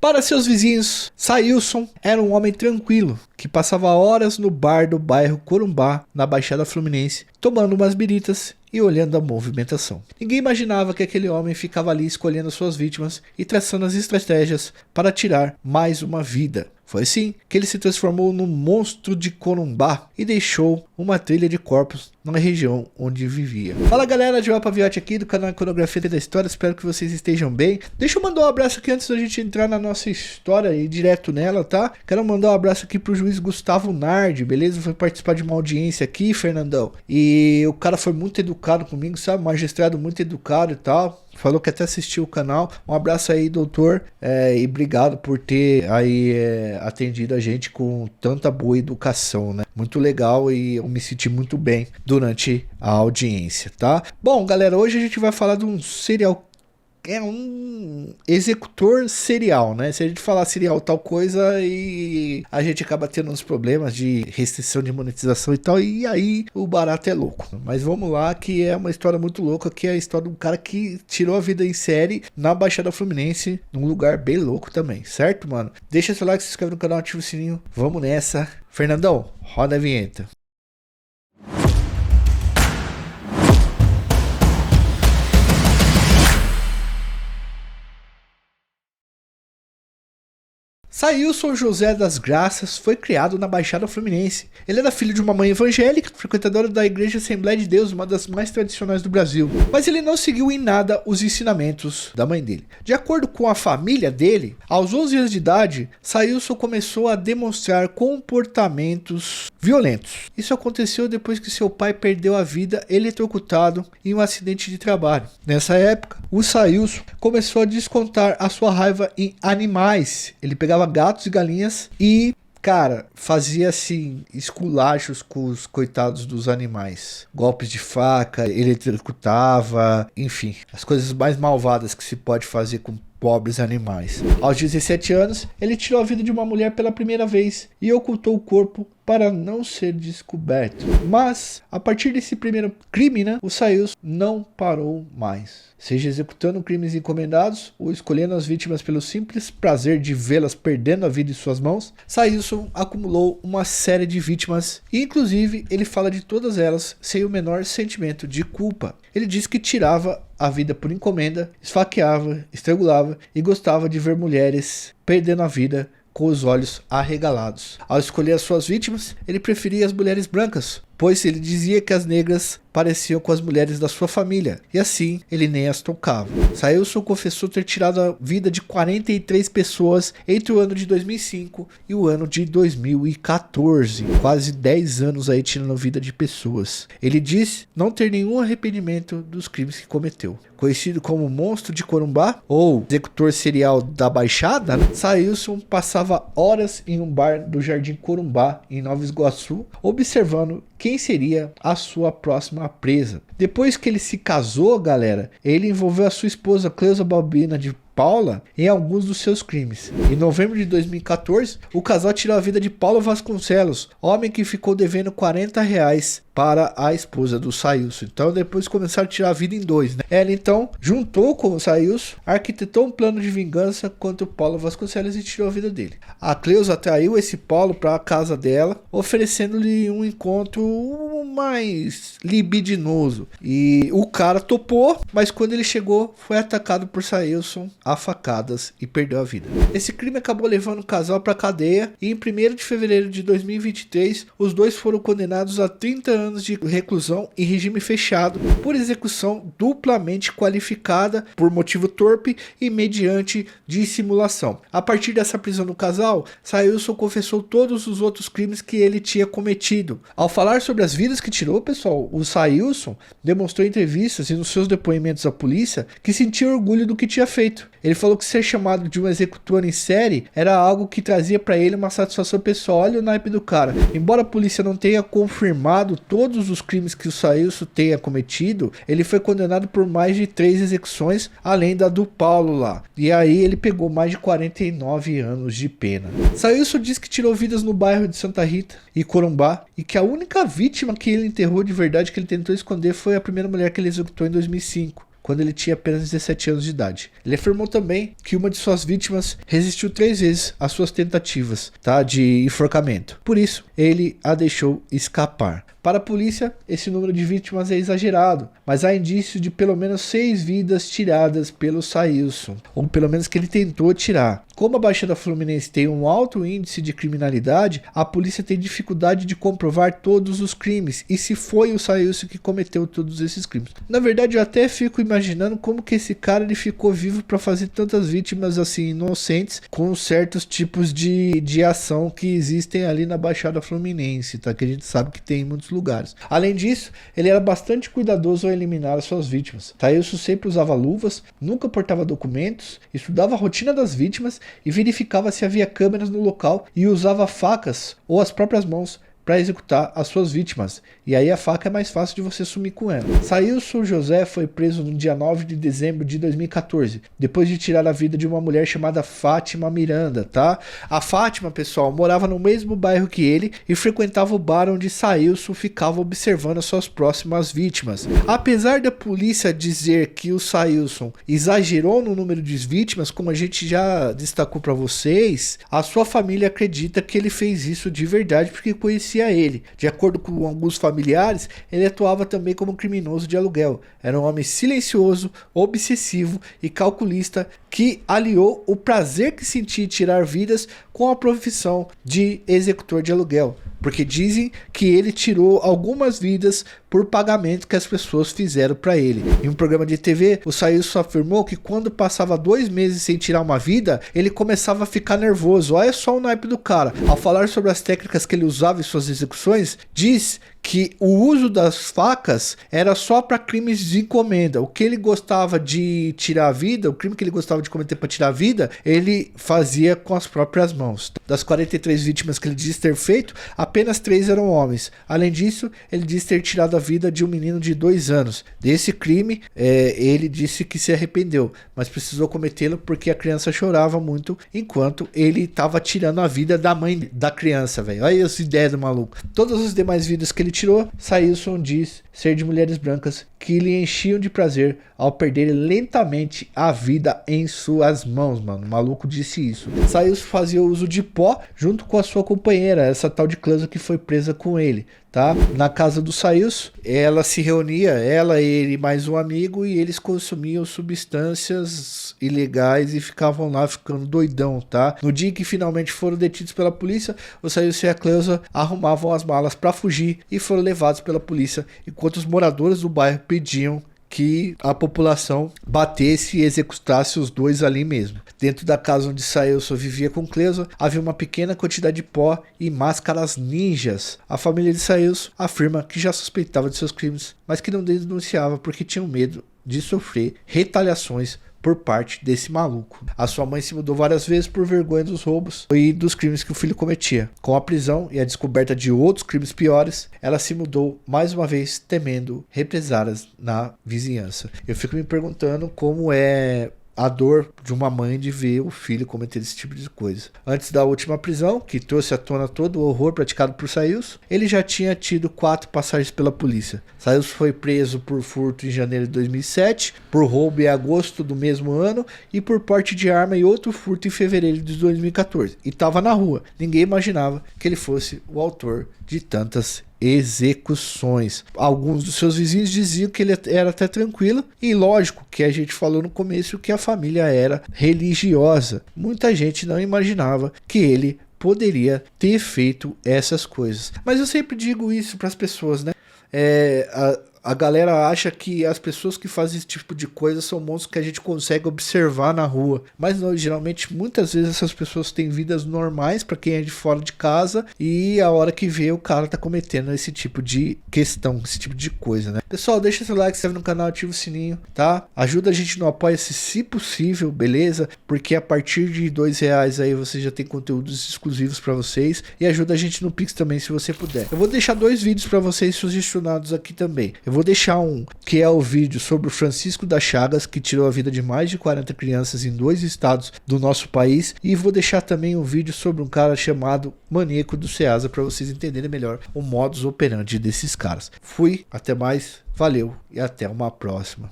Para seus vizinhos, Sailson era um homem tranquilo, que passava horas no bar do bairro Corumbá, na Baixada Fluminense, tomando umas biritas e olhando a movimentação. Ninguém imaginava que aquele homem ficava ali escolhendo suas vítimas e traçando as estratégias para tirar mais uma vida. Foi assim que ele se transformou num monstro de Corumbá e deixou uma trilha de corpos na região onde vivia. Fala galera, Joel Paviotti aqui do canal Iconografia da História, espero que vocês estejam bem. Deixa eu mandar um abraço aqui antes da gente entrar na nossa história e ir direto nela, tá? Quero mandar um abraço aqui pro juiz Gustavo Nardi, beleza? Foi participar de uma audiência aqui, Fernandão. E o cara foi muito educado comigo, sabe? Magistrado muito educado e tal. Falou que até assistiu o canal. Um abraço aí, doutor, e obrigado por ter aí atendido a gente com tanta boa educação, né? Muito legal e eu me senti muito bem durante a audiência, tá? Bom, galera, hoje a gente vai falar de um um executor serial, né? Se a gente falar serial tal coisa e a gente acaba tendo uns problemas de restrição de monetização e tal, e aí o barato é louco. Mas vamos lá, que é uma história muito louca, que é a história de um cara que tirou a vida em série na Baixada Fluminense, num lugar bem louco também, certo, mano? Deixa seu like, se inscreve no canal, ativa o sininho, vamos nessa. Fernandão, roda a vinheta. Sailson José das Graças foi criado na Baixada Fluminense. Ele era filho de uma mãe evangélica, frequentadora da Igreja Assembleia de Deus, uma das mais tradicionais do Brasil. Mas ele não seguiu em nada os ensinamentos da mãe dele. De acordo com a família dele, aos 11 anos de idade, Sailson começou a demonstrar comportamentos violentos. Isso aconteceu depois que seu pai perdeu a vida eletrocutado em um acidente de trabalho. Nessa época, o Sailson começou a descontar a sua raiva em animais. Ele pegava gatos e galinhas e, cara, fazia assim esculachos com os coitados dos animais. Golpes de faca, ele eletrocutava, enfim, as coisas mais malvadas que se pode fazer com pobres animais. Aos 17 anos, ele tirou a vida de uma mulher pela primeira vez e ocultou o corpo para não ser descoberto. Mas, a partir desse primeiro crime, né, o Sailson não parou mais. Seja executando crimes encomendados ou escolhendo as vítimas pelo simples prazer de vê-las perdendo a vida em suas mãos, Sailson acumulou uma série de vítimas e, inclusive, ele fala de todas elas sem o menor sentimento de culpa. Ele diz que tirava a vida por encomenda, esfaqueava, estrangulava e gostava de ver mulheres perdendo a vida com os olhos arregalados. Ao escolher as suas vítimas, ele preferia as mulheres brancas, pois ele dizia que as negras pareciam com as mulheres da sua família, e assim ele nem as tocava. Sailson confessou ter tirado a vida de 43 pessoas entre o ano de 2005 e o ano de 2014, quase 10 anos aí tirando a vida de pessoas. Ele disse não ter nenhum arrependimento dos crimes que cometeu. Conhecido como monstro de Corumbá, ou executor serial da Baixada, Sailson passava horas em um bar do Jardim Corumbá, em Nova Iguaçu, observando quem seria a sua próxima presa. Depois que ele se casou, galera, ele envolveu a sua esposa Cleusa Balbina de Paula em alguns dos seus crimes. Em novembro de 2014, o casal tirou a vida de Paulo Vasconcelos, homem que ficou devendo R$ 40 para a esposa do Sailson. Então depois começaram a tirar a vida em dois, né? Ela então juntou com o Sailson, arquitetou um plano de vingança contra o Paulo Vasconcelos e tirou a vida dele. A Cleusa atraiu esse Paulo para a casa dela, oferecendo-lhe um encontro mais libidinoso. E o cara topou, mas quando ele chegou, foi atacado por Sailson a facadas e perdeu a vida. Esse crime acabou levando o casal para a cadeia e em 1º de fevereiro de 2023, os dois foram condenados a 30 anos de reclusão em regime fechado por execução duplamente qualificada por motivo torpe e mediante dissimulação. A partir dessa prisão do casal, Sailson confessou todos os outros crimes que ele tinha cometido. Ao falar sobre as vidas que tirou, pessoal, o Sailson demonstrou em entrevistas e nos seus depoimentos à polícia que sentia orgulho do que tinha feito. Ele falou que ser chamado de um executor em série era algo que trazia para ele uma satisfação pessoal. Olha o naipe do cara. Embora a polícia não tenha confirmado todos os crimes que o Sailson tenha cometido, ele foi condenado por mais de 3 execuções, além da do Paulo lá. E aí ele pegou mais de 49 anos de pena. Sailson diz que tirou vidas no bairro de Santa Rita e Corumbá, e que a única vítima que ele enterrou de verdade, que ele tentou esconder, foi a primeira mulher que ele executou em 2005. quando ele tinha apenas 17 anos de idade. Ele afirmou também que uma de suas vítimas resistiu 3 vezes às suas tentativas, tá, de enforcamento. Por isso, ele a deixou escapar. Para a polícia, esse número de vítimas é exagerado, mas há indícios de pelo menos 6 vidas tiradas pelo Sailson, ou pelo menos que ele tentou tirar. Como a Baixada Fluminense tem um alto índice de criminalidade, a polícia tem dificuldade de comprovar todos os crimes, e se foi o Sailson que cometeu todos esses crimes. Na verdade, eu até fico imaginando como que esse cara ele ficou vivo para fazer tantas vítimas assim inocentes, com certos tipos de ação que existem ali na Baixada Fluminense, tá? Que a gente sabe que tem em muitos lugares. Além disso, ele era bastante cuidadoso ao eliminar as suas vítimas. Sailson sempre usava luvas, nunca portava documentos, estudava a rotina das vítimas e verificava se havia câmeras no local e usava facas ou as próprias mãos para executar as suas vítimas, e aí a faca é mais fácil de você sumir com ela. Sailson José foi preso no dia 9 de dezembro de 2014, depois de tirar a vida de uma mulher chamada Fátima Miranda, tá? A Fátima, pessoal, morava no mesmo bairro que ele e frequentava o bar onde Sailson ficava observando as suas próximas vítimas. Apesar da polícia dizer que o Sailson exagerou no número de vítimas, como a gente já destacou para vocês, a sua família acredita que ele fez isso de verdade porque conhecia ele. De acordo com alguns familiares, ele atuava também como criminoso de aluguel. Era um homem silencioso, obsessivo e calculista que aliou o prazer que sentia em tirar vidas com a profissão de executor de aluguel. Porque dizem que ele tirou algumas vidas por pagamento que as pessoas fizeram para ele. Em um programa de TV, o Sailson afirmou que quando passava 2 meses sem tirar uma vida, ele começava a ficar nervoso. Olha só o naipe do cara. Ao falar sobre as técnicas que ele usava em suas execuções, diz que o uso das facas era só para crimes de encomenda. O que ele gostava de tirar a vida, o crime que ele gostava de cometer para tirar a vida, ele fazia com as próprias mãos. Das 43 vítimas que ele diz ter feito, apenas 3 eram homens. Além disso, ele diz ter tirado a vida de um menino de 2 anos. Desse crime, ele disse que se arrependeu, mas precisou cometê-lo porque a criança chorava muito enquanto ele estava tirando a vida da mãe da criança, velho. Olha essa ideia do maluco. Todas as demais vidas que ele tirou, Sailson diz ser de mulheres brancas que lhe enchiam de prazer ao perder lentamente a vida em suas mãos, mano. O maluco disse isso. Sailson fazia uso de pó junto com a sua companheira, essa tal de Cleusa que foi presa com ele, tá? Na casa do Sailson, ela se reunia, ela, ele mais um amigo, e eles consumiam substâncias ilegais e ficavam lá ficando doidão, tá? No dia que finalmente foram detidos pela polícia, o Sailson e a Cleusa arrumavam as malas para fugir e foram levados pela polícia, enquanto os moradores do bairro pediam que a população batesse e executasse os dois ali mesmo. Dentro da casa onde Sailson vivia com Cleusa, havia uma pequena quantidade de pó e máscaras ninjas. A família de Sailson afirma que já suspeitava de seus crimes, mas que não denunciava porque tinham medo de sofrer retaliações por parte desse maluco. A sua mãe se mudou várias vezes por vergonha dos roubos e dos crimes que o filho cometia. Com a prisão e a descoberta de outros crimes piores, ela se mudou mais uma vez temendo represálias na vizinhança. Eu fico me perguntando como é a dor de uma mãe de ver o filho cometer esse tipo de coisa. Antes da última prisão, que trouxe à tona todo o horror praticado por Sailson, ele já tinha tido 4 passagens pela polícia. Sailson foi preso por furto em janeiro de 2007, por roubo em agosto do mesmo ano e por porte de arma e outro furto em fevereiro de 2014. E estava na rua. Ninguém imaginava que ele fosse o autor de tantas execuções. Alguns dos seus vizinhos diziam que ele era até tranquilo, e lógico que a gente falou no começo que a família era religiosa. Muita gente não imaginava que ele poderia ter feito essas coisas. Mas eu sempre digo isso para as pessoas, né? A galera acha que as pessoas que fazem esse tipo de coisa são monstros que a gente consegue observar na rua. Mas não, geralmente, muitas vezes essas pessoas têm vidas normais para quem é de fora de casa, e a hora que vê o cara tá cometendo esse tipo de questão, esse tipo de coisa, né? Pessoal, deixa seu like, se inscreve no canal, ativa o sininho, tá? Ajuda a gente no Apoia-se se possível, beleza? Porque a partir de R$2 aí você já tem conteúdos exclusivos para vocês, e ajuda a gente no Pix também, se você puder. Eu vou deixar 2 vídeos para vocês sugestionados aqui também. Eu vou deixar um que é o vídeo sobre o Francisco das Chagas, que tirou a vida de mais de 40 crianças em 2 estados do nosso país, e vou deixar também um vídeo sobre um cara chamado Maníaco do Ceasa, para vocês entenderem melhor o modus operandi desses caras. Fui, até mais, valeu e até uma próxima.